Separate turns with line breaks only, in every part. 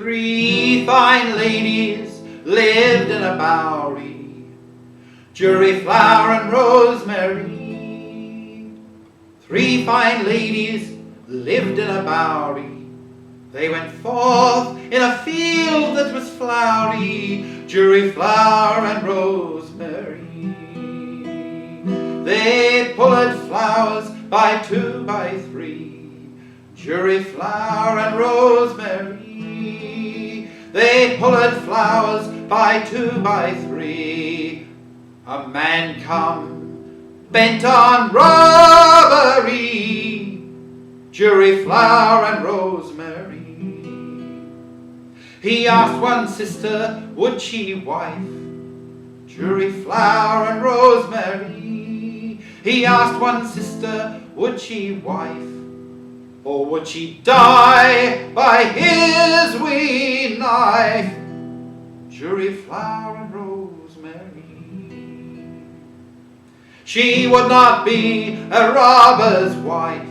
Three fine ladies lived in a bowery, Jury flower and rosemary. Three fine ladies lived in a bowery. They went forth in a field that was flowery, Jury flower and rosemary. They pulled flowers by 2 by 3, Jury flower and rosemary. They pulled flowers by 2 by 3. A man come bent on robbery, Jury flower and rosemary. He asked one sister, would she wife, Jury flower and rosemary. He asked one sister, would she wife, or would she die by his wee knife, Jury flower and rosemary. She would not be a robber's wife,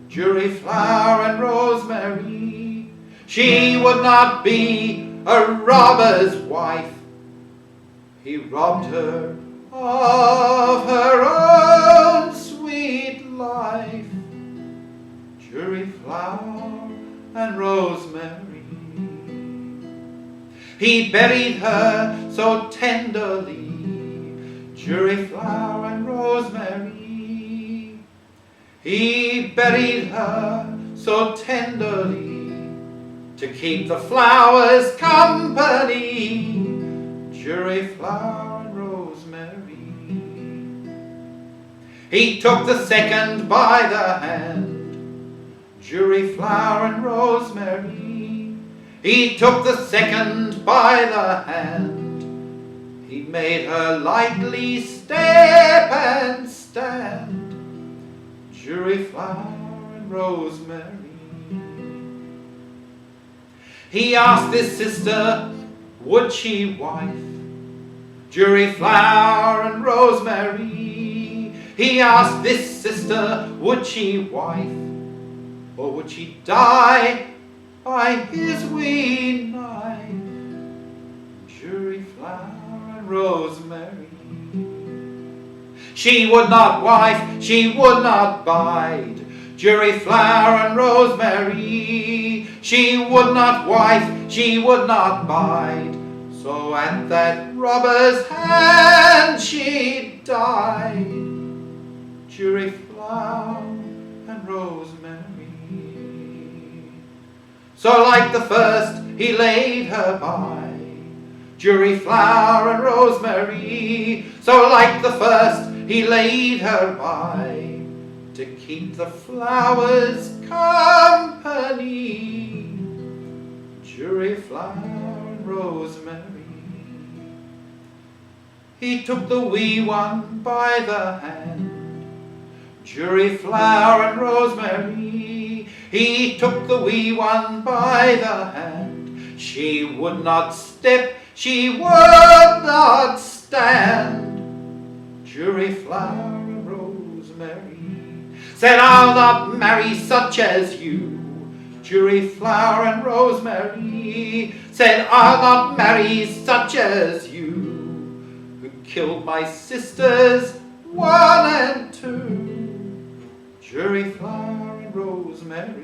Jury flower and rosemary. She would not be a robber's wife. He robbed her of her own sweet life, Jury flower and rosemary. He buried her so tenderly, Jury flower and rosemary. He buried her so tenderly to keep the flowers company, Jury flower and rosemary. He took the second by the hand, Jury flower and rosemary. He took the second by the hand. He made her lightly step and stand, Jury flower and rosemary. He asked his sister, would she wife, Jury flower and rosemary. He asked this sister, would she wife, or would she die by his wee knife, Jury flower and rosemary. She would not wife, she would not bide, Jury flower and rosemary. She would not wife, she would not bide, so at that robber's hand she died, Jury flower and rosemary. So like the first he laid her by, Jury flower and rosemary. So like the first he laid her by, to keep the flowers company, Jury flower and rosemary. He took the wee one by the hand, Jury flower and rosemary. He took the wee one by the hand. She would not step, she would not stand, Jury flower and rosemary. Said, I'll not marry such as you, Jury flower and rosemary. Said, I'll not marry such as you, who killed my sisters 1 and 2, Jury flower and rosemary.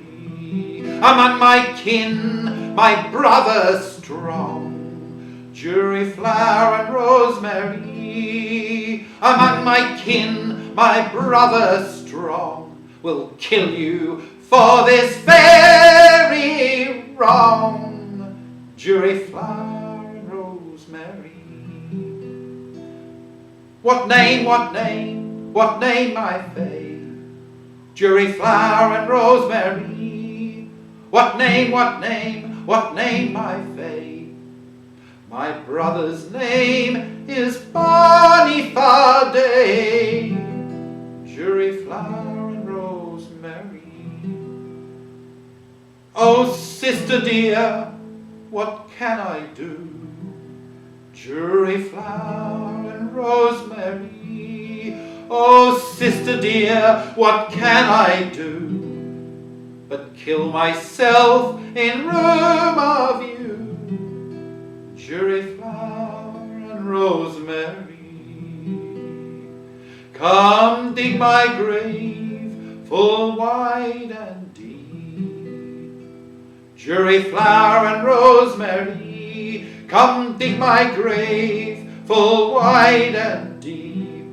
Among my kin, my brother strong, Jury flower and rosemary. Among my kin, my brother strong, will kill you for this very wrong, Jury flower and rosemary. What name, what name, what name, my faith, Jury flower and rosemary. What name, what name, what name, my faith? My brother's name is Bonnie Farday, Jury flower and rosemary. Oh, sister dear, what can I do? Jury flower and rosemary. Oh, sister dear, what can I do? but kill myself in room of you. Jury flower and rosemary, come dig my grave full wide and deep. Jury flower and rosemary, come dig my grave full wide and deep,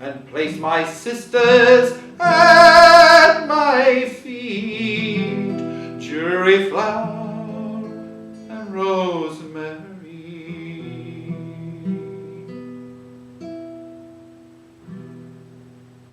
and place my sisters at my feet. Jury flower